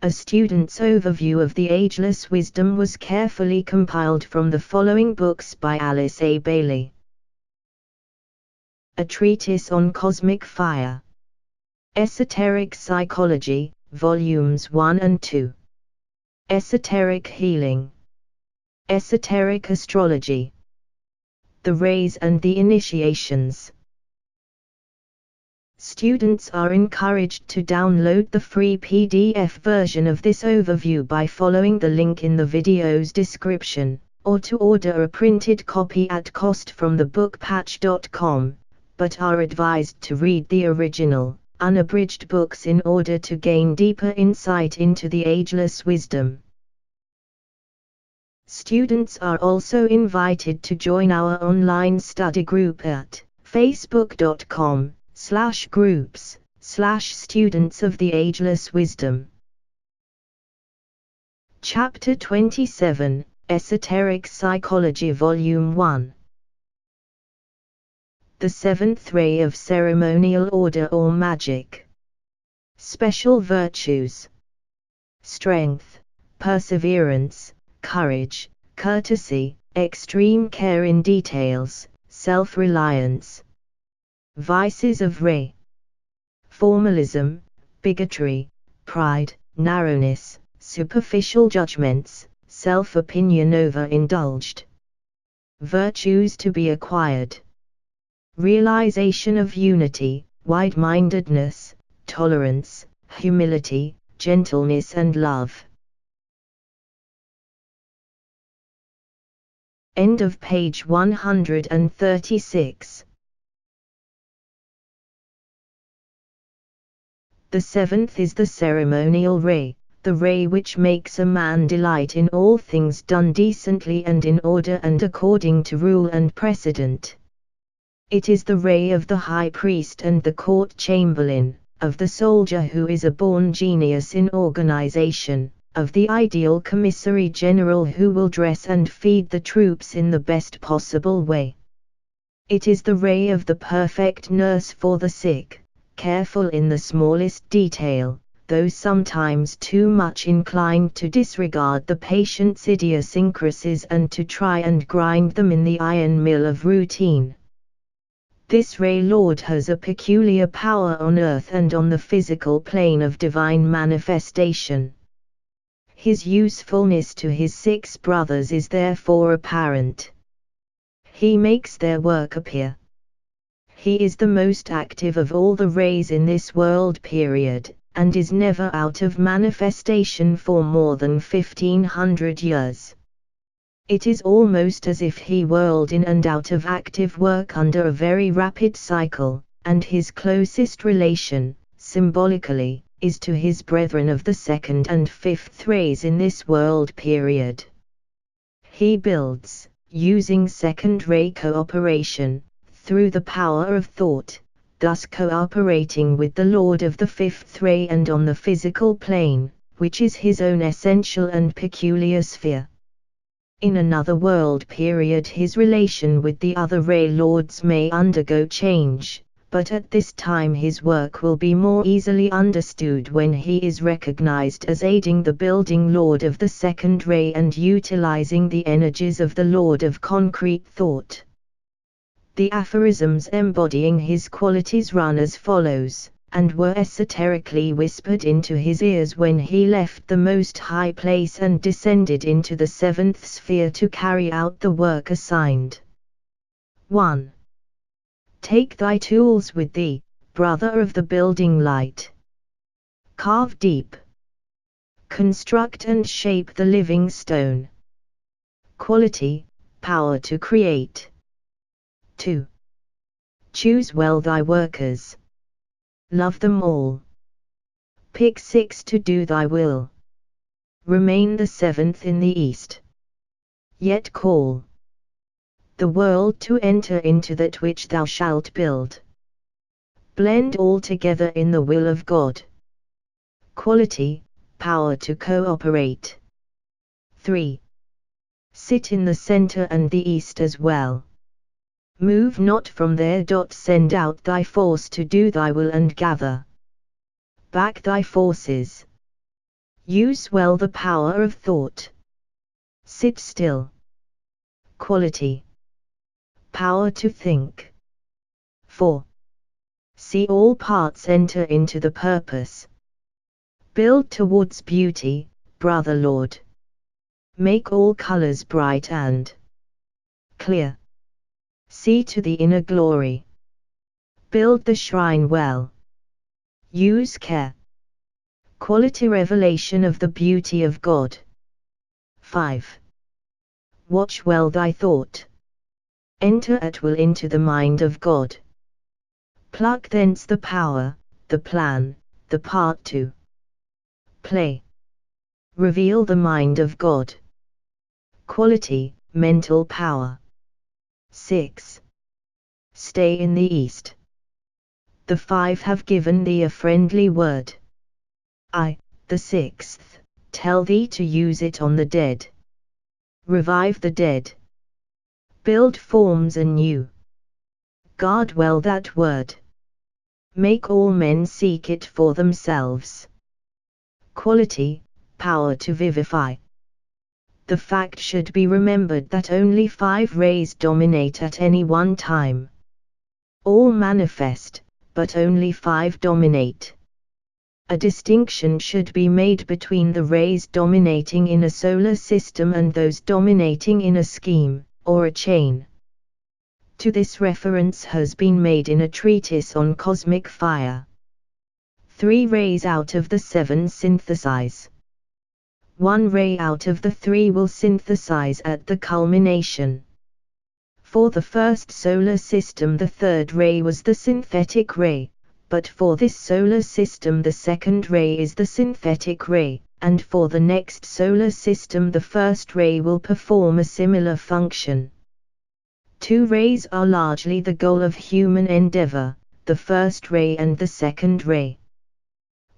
A student's overview of the Ageless wisdom was carefully compiled from the following books by Alice A. Bailey. A Treatise on Cosmic Fire. Esoteric Psychology, Volumes 1 and 2. Esoteric Healing. Esoteric Astrology. The Rays and the Initiations. Students are encouraged to download the free PDF version of this overview by following the link in the video's description, or to order a printed copy at cost from thebookpatch.com, but are advised to read the original, unabridged books in order to gain deeper insight into the ageless wisdom. Students are also invited to join our online study group at facebook.com/groups/students of the ageless wisdom. Chapter 27, Esoteric Psychology Volume 1. The seventh ray of ceremonial order or magic. Special virtues: strength, perseverance, courage, courtesy, extreme care in details, self-reliance. Vices of Ray: formalism, bigotry, pride, narrowness, superficial judgments, self-opinion overindulged. Virtues to be acquired: realization of unity, wide-mindedness, tolerance, humility, gentleness and love. End of page 136. The seventh is the ceremonial ray, the ray which makes a man delight in all things done decently and in order and according to rule and precedent. It is the ray of the high priest and the court chamberlain, of the soldier who is a born genius in organization, of the ideal commissary general who will dress and feed the troops in the best possible way. It is the ray of the perfect nurse for the sick, careful in the smallest detail, though sometimes too much inclined to disregard the patient's idiosyncrasies and to try and grind them in the iron mill of routine. This ray lord has a peculiar power on earth and on the physical plane of divine manifestation. His usefulness to his 6 brothers is therefore apparent. He makes their work appear. He is the most active of all the rays in this world period, and is never out of manifestation for more than 1500 years. It is almost as if he whirled in and out of active work under a very rapid cycle, and his closest relation, symbolically, is to his brethren of the second and fifth rays in this world period. He builds, using second-ray cooperation, through the power of thought, thus cooperating with the Lord of the fifth ray and on the physical plane, which is his own essential and peculiar sphere. In another world period his relation with the other ray lords may undergo change, but at this time his work will be more easily understood when he is recognized as aiding the building Lord of the second ray and utilizing the energies of the Lord of concrete thought. The aphorisms embodying his qualities run as follows, and were esoterically whispered into his ears when he left the most high place and descended into the seventh sphere to carry out the work assigned. 1. Take thy tools with thee, brother of the building light. Carve deep. Construct and shape the living stone. Quality, power to create. 2. Choose well thy workers. Love them all. Pick 6 to do thy will. Remain the 7th in the east. Yet call the world to enter into that which thou shalt build. Blend all together in the will of God. Quality, power to cooperate. 3. Sit in the center and the east as well. Move not from there. Send out thy force to do thy will and gather back thy forces. Use well the power of thought. Sit still. Quality. Power to think. 4. See all parts enter into the purpose. Build towards beauty, brother Lord. Make all colors bright and clear. See to the inner glory. Build the shrine well. Use care. Quality revelation of the beauty of God. 5. Watch well thy thought. Enter at will into the mind of God. Pluck thence the power, the plan, the part to play. Reveal the mind of God. Quality, mental power. 6. Stay in the east. The 5 have given thee a friendly word. I, the 6th, tell thee to use it on the dead. Revive the dead. Build forms anew. Guard well that word. Make all men seek it for themselves. Quality, power to vivify. The fact should be remembered that only 5 rays dominate at any one time. All manifest, but only 5 dominate. A distinction should be made between the rays dominating in a solar system and those dominating in a scheme, or a chain. To this reference has been made in a treatise on cosmic fire. 3 rays out of the 7 synthesize. 1 ray out of the 3 will synthesize at the culmination. For the first solar system the 3rd ray was the synthetic ray, but for this solar system the 2nd ray is the synthetic ray, and for the next solar system the 1st ray will perform a similar function. 2 rays are largely the goal of human endeavor, the 1st ray and the 2nd ray.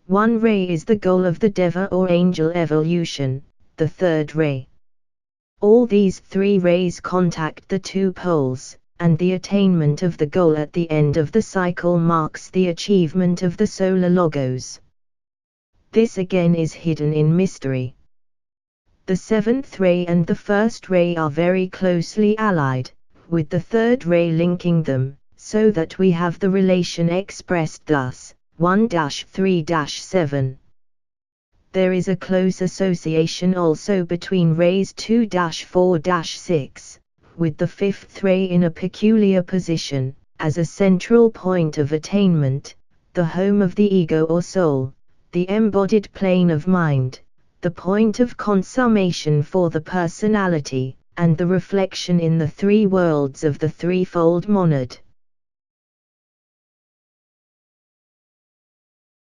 1 ray is the goal of the deva or angel evolution, the 3rd ray. All these 3 rays contact the 2 poles, and the attainment of the goal at the end of the cycle marks the achievement of the solar logos. This again is hidden in mystery. The 7th ray and the 1st ray are very closely allied, with the 3rd ray linking them, so that we have the relation expressed thus, 1-3-7. There is a close association also between rays 2-4-6, with the 5th ray in a peculiar position, as a central point of attainment, the home of the ego or soul, the embodied plane of mind, the point of consummation for the personality, and the reflection in the 3 worlds of the threefold monad.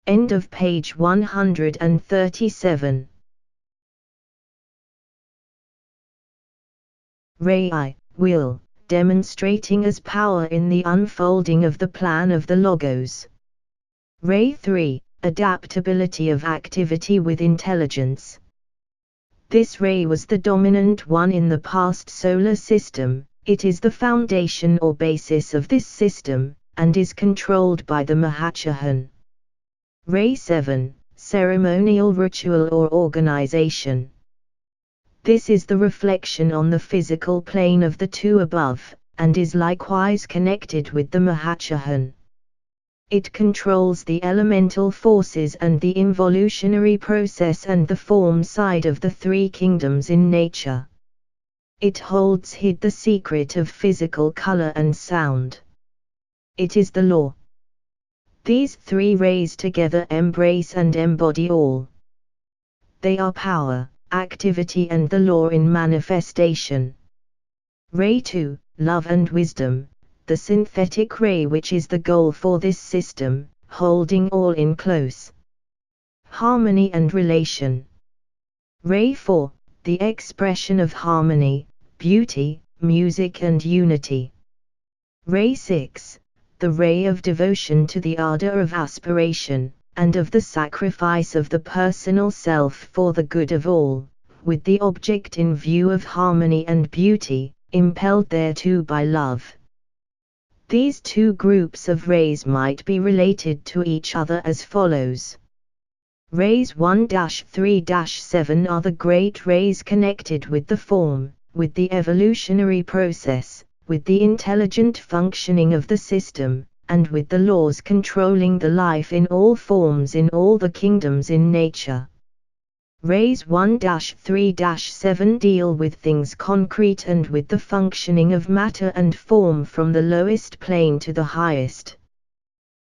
End of page 137. Ray I, will, demonstrating as power in the unfolding of the plan of the Logos. Ray 3, adaptability of activity with intelligence. This ray was the dominant one in the past solar system, it is the foundation or basis of this system, and is controlled by the Mahachohan. Ray 7, ceremonial ritual or organization. This is the reflection on the physical plane of the 2 above, and is likewise connected with the Mahachohan. It controls the elemental forces and the involutionary process and the form side of the 3 kingdoms in nature. It holds hid the secret of physical color and sound. It is the law. These 3 rays together embrace and embody all. They are power, activity and the law in manifestation. Ray 2, love and wisdom, the synthetic ray which is the goal for this system, holding all in close harmony and relation. Ray 4, the expression of harmony, beauty, music and unity. Ray 6, the ray of devotion to the ardor of aspiration, and of the sacrifice of the personal self for the good of all, with the object in view of harmony and beauty, impelled thereto by love. These 2 groups of rays might be related to each other as follows. Rays 1-3-7 are the great rays connected with the form, with the evolutionary process, with the intelligent functioning of the system, and with the laws controlling the life in all forms in all the kingdoms in nature. Rays 1-3-7 deal with things concrete and with the functioning of matter and form from the lowest plane to the highest.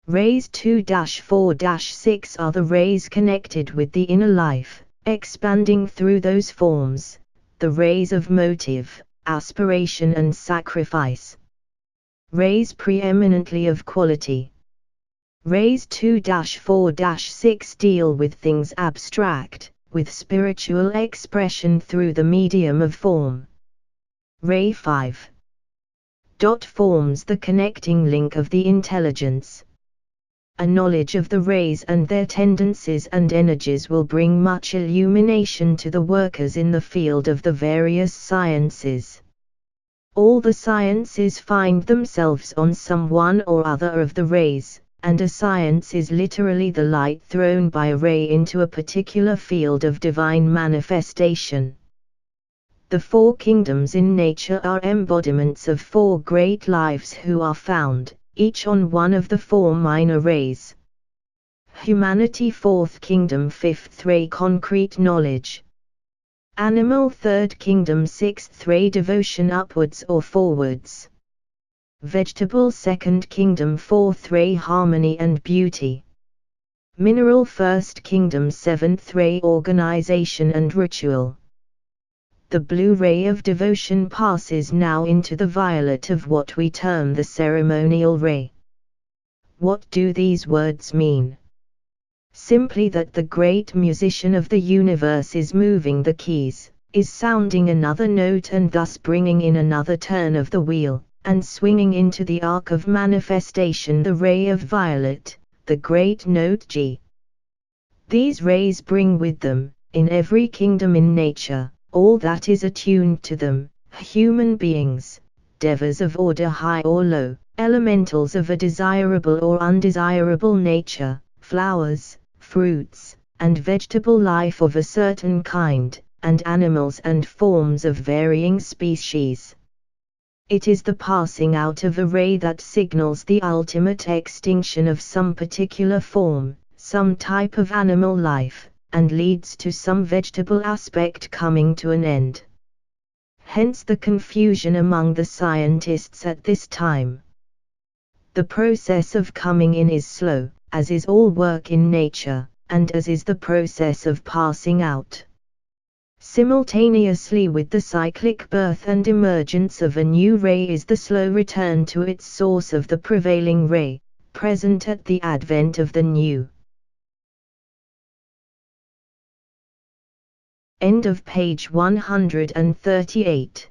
Rays 2-4-6 are the rays connected with the inner life, expanding through those forms, the rays of motive, aspiration and sacrifice. Rays preeminently of quality. Rays 2-4-6 deal with things abstract, with spiritual expression through the medium of form. Ray 5. Forms the connecting link of the intelligence. A knowledge of the rays and their tendencies and energies will bring much illumination to the workers in the field of the various sciences. All the sciences find themselves on some one or other of the rays, and a science is literally the light thrown by a ray into a particular field of divine manifestation. The four kingdoms in nature are embodiments of four great lives who are found, each on one of the four minor rays. Humanity, fourth kingdom, fifth ray, concrete knowledge. Animal, third kingdom, sixth ray, devotion upwards or forwards. Vegetable, second kingdom, fourth ray, harmony and beauty. Mineral, first kingdom, seventh ray, organization and ritual. The blue ray of devotion passes now into the violet of what we term the ceremonial ray. What do these words mean? Simply that the great musician of the universe is moving the keys, is sounding another note and thus bringing in another turn of the wheel, and swinging into the arc of manifestation the ray of violet, the great note G. These rays bring with them, in every kingdom in nature, all that is attuned to them, human beings, devas of order high or low, elementals of a desirable or undesirable nature, flowers, fruits, and vegetable life of a certain kind, and animals and forms of varying species. It is the passing out of a ray that signals the ultimate extinction of some particular form, some type of animal life, and leads to some vegetable aspect coming to an end. Hence the confusion among the scientists at this time. The process of coming in is slow, as is all work in nature, and as is the process of passing out. Simultaneously with the cyclic birth and emergence of a new ray is the slow return to its source of the prevailing ray, present at the advent of the new. End of page 138.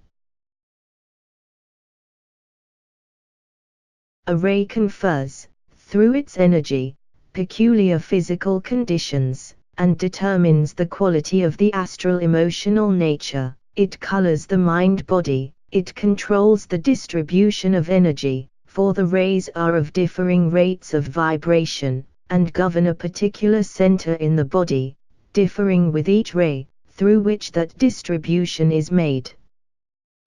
A ray confers, through its energy, peculiar physical conditions, and determines the quality of the astral emotional nature. It colors the mind-body, it controls the distribution of energy, for the rays are of differing rates of vibration, and govern a particular center in the body, differing with each ray, through which that distribution is made.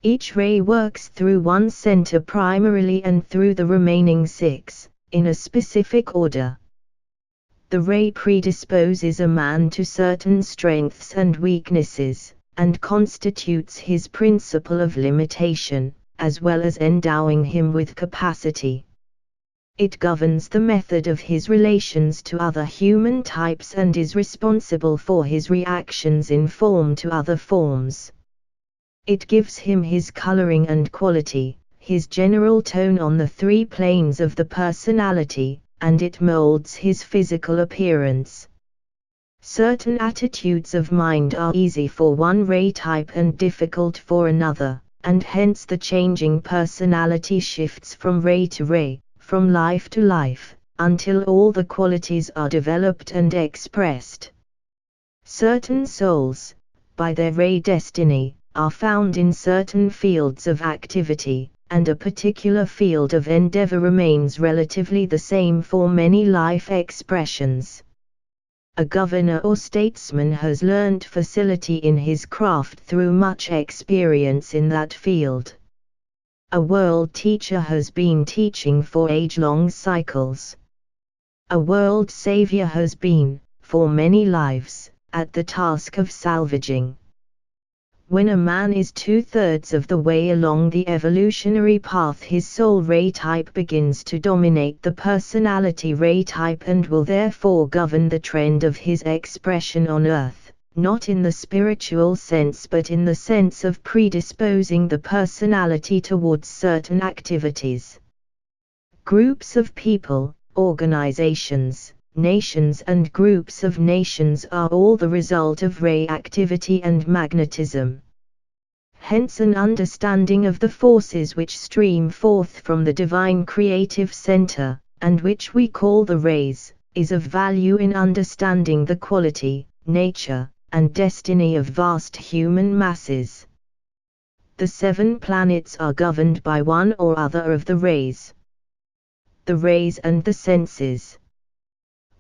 Each ray works through one center primarily and through the remaining six, in a specific order. The ray predisposes a man to certain strengths and weaknesses, and constitutes his principle of limitation, as well as endowing him with capacity. It governs the method of his relations to other human types and is responsible for his reactions in form to other forms. It gives him his coloring and quality, his general tone on the three planes of the personality, and it molds his physical appearance. Certain attitudes of mind are easy for one ray type and difficult for another, and hence the changing personality shifts from ray to ray, from life to life, until all the qualities are developed and expressed. Certain souls, by their ray destiny, are found in certain fields of activity, and a particular field of endeavor remains relatively the same for many life expressions. A governor or statesman has learnt facility in his craft through much experience in that field. A world teacher has been teaching for age-long cycles. A world savior has been, for many lives, at the task of salvaging. When a man is 2/3 of the way along the evolutionary path, his soul ray type begins to dominate the personality ray type and will therefore govern the trend of his expression on earth, not in the spiritual sense but in the sense of predisposing the personality towards certain activities. Groups of people, organizations, nations and groups of nations are all the result of ray activity and magnetism. Hence an understanding of the forces which stream forth from the divine creative center, and which we call the rays, is of value in understanding the quality, nature, and destiny of vast human masses. The 7 planets are governed by one or other of the rays. The rays and the senses.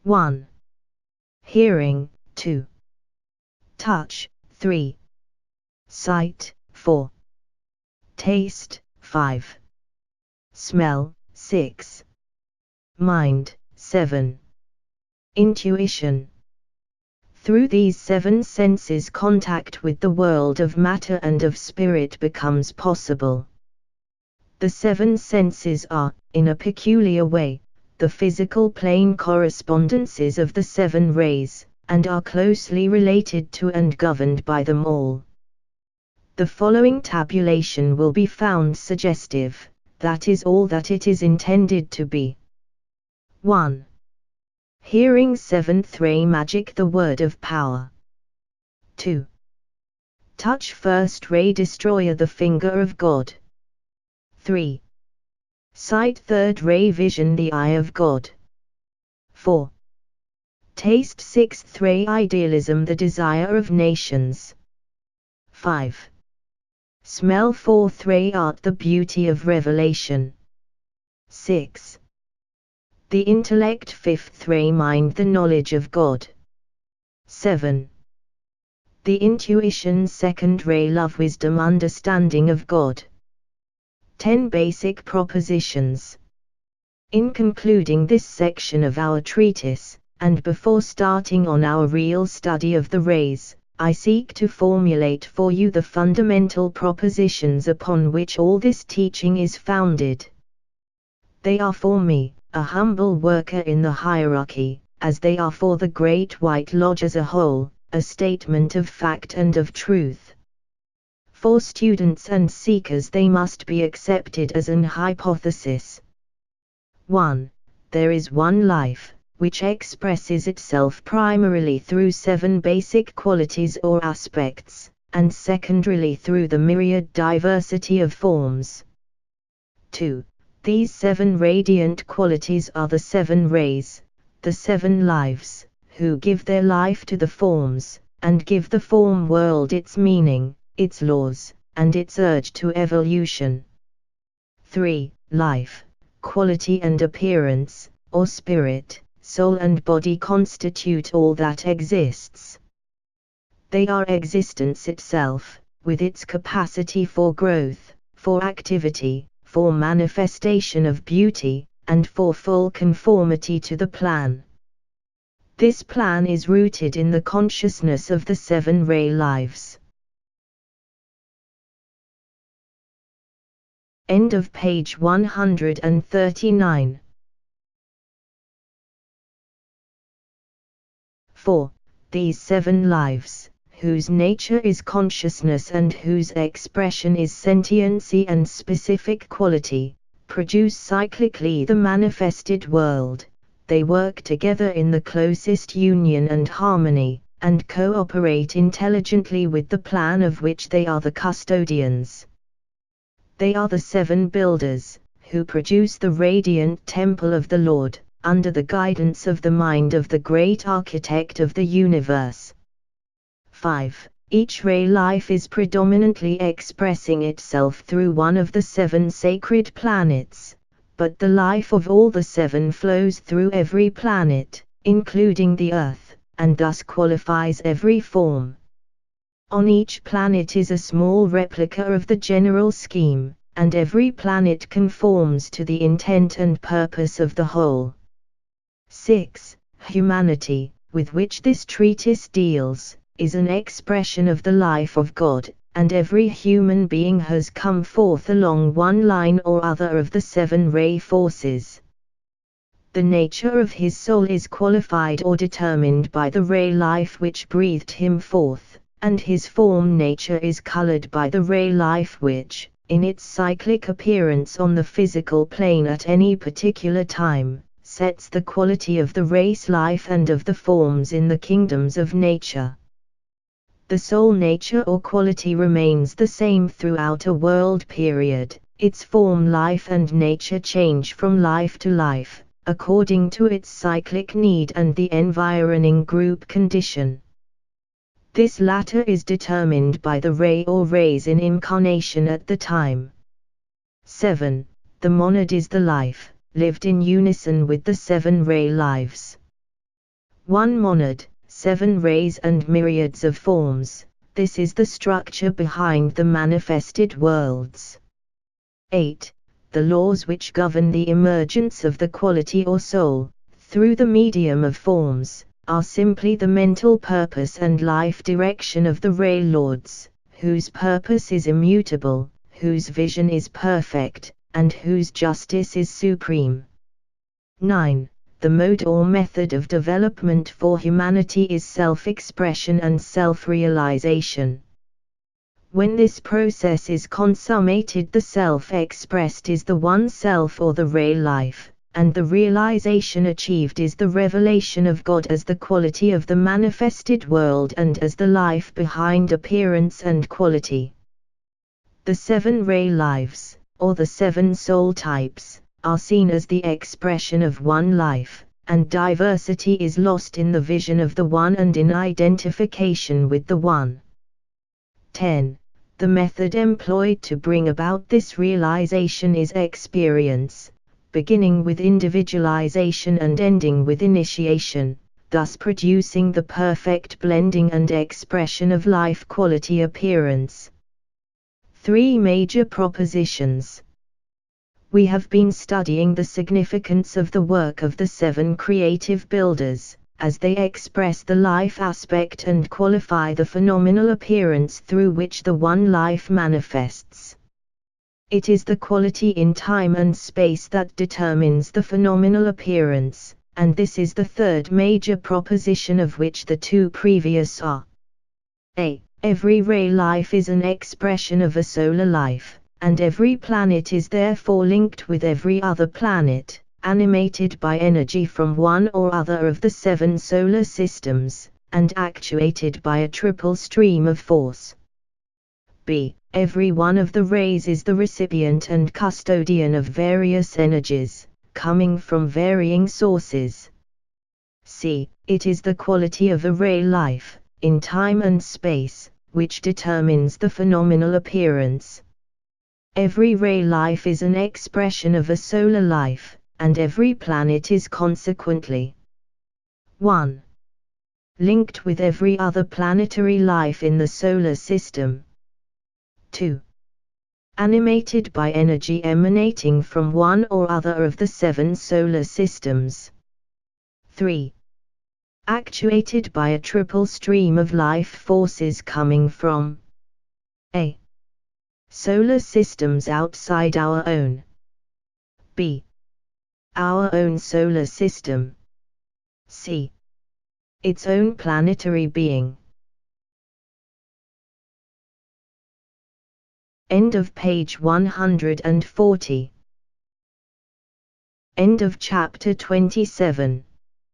1. Hearing, 2. Touch, 3. Sight, 4. Taste, 5. Smell, 6. Mind, 7. Intuition. Through these 7 senses, contact with the world of matter and of spirit becomes possible. The 7 senses are, in a peculiar way, the physical plane correspondences of the 7 rays, and are closely related to and governed by them all. The following tabulation will be found suggestive, that is all that it is intended to be. 1. Hearing 7th ray magic, the word of power. 2. Touch 1st ray destroyer, the finger of God. 3. Sight 3rd ray vision, the eye of God. 4. Taste 6th ray idealism, the desire of nations. 5. Smell 4th ray art, the beauty of revelation. 6. The intellect 5th ray mind, the knowledge of God. 7. The intuition 2nd ray love wisdom understanding of God. 10 basic propositions. In concluding this section of our treatise, and before starting on our real study of the rays, I seek to formulate for you the fundamental propositions upon which all this teaching is founded. They are for me, a humble worker in the hierarchy, as they are for the Great White Lodge as a whole, a statement of fact and of truth. For students and seekers they must be accepted as an hypothesis. 1. There is one life, which expresses itself primarily through 7 basic qualities or aspects, and secondarily through the myriad diversity of forms. 2. These 7 radiant qualities are the 7 rays, the 7 lives, who give their life to the forms, and give the form world its meaning, its laws, and its urge to evolution. 3. Life, quality and appearance, or spirit, soul and body constitute all that exists. They are existence itself, with its capacity for growth, for activity, for manifestation of beauty, and for full conformity to the plan. This plan is rooted in the consciousness of the 7 ray lives. End of page 139. 4. These 7 lives, whose nature is consciousness and whose expression is sentiency and specific quality, produce cyclically the manifested world. They work together in the closest union and harmony, and cooperate intelligently with the plan of which they are the custodians. They are the 7 builders, who produce the radiant temple of the Lord, under the guidance of the mind of the great architect of the universe. 5. Each ray life is predominantly expressing itself through one of the 7 sacred planets, but the life of all the 7 flows through every planet, including the Earth, and thus qualifies every form. On each planet is a small replica of the general scheme, and every planet conforms to the intent and purpose of the whole. 6. Humanity, with which this treatise deals, is an expression of the life of God, and every human being has come forth along one line or other of the 7 ray forces. The nature of his soul is qualified or determined by the ray life which breathed him forth, and his form nature is colored by the ray life which, in its cyclic appearance on the physical plane at any particular time, sets the quality of the race life and of the forms in the kingdoms of nature. The soul nature or quality remains the same throughout a world period. Its form life and nature change from life to life, according to its cyclic need and the environing group condition. This latter is determined by the ray or rays in incarnation at the time. 7. The monad is the life, lived in unison with the 7 ray lives. 1 monad, 7 rays and myriads of forms, this is the structure behind the manifested worlds. 8. The laws which govern the emergence of the quality or soul, through the medium of forms, are simply the mental purpose and life direction of the ray lords, whose purpose is immutable, whose vision is perfect, and whose justice is supreme. 9. The mode or method of development for humanity is self-expression and self-realization. When this process is consummated, the self-expressed is the one self or the ray life, and the realization achieved is the revelation of God as the quality of the manifested world and as the life behind appearance and quality. The 7 ray lives, or the 7 soul types, are seen as the expression of one life, and diversity is lost in the vision of the one and in identification with the one. 10. The method employed to bring about this realization is experience, beginning with individualization and ending with initiation, thus producing the perfect blending and expression of life quality appearance. 3 major propositions. We have been studying the significance of the work of the 7 creative builders, as they express the life aspect and qualify the phenomenal appearance through which the one life manifests. It is the quality in time and space that determines the phenomenal appearance, and this is the 3rd major proposition, of which the 2 previous are. A. Every ray life is an expression of a solar life, and every planet is therefore linked with every other planet, animated by energy from one or other of the 7 solar systems, and actuated by a triple stream of force. B. Every one of the rays is the recipient and custodian of various energies, coming from varying sources. C. It is the quality of a ray life, in time and space, which determines the phenomenal appearance. Every ray life is an expression of a solar life, and every planet is consequently 1. Linked with every other planetary life in the solar system. 2. Animated by energy emanating from one or other of the 7 solar systems. 3. Actuated by a triple stream of life forces coming from A. Solar systems outside our own. B. Our own solar system. C. Its own planetary being. End of page 140. End of chapter 27.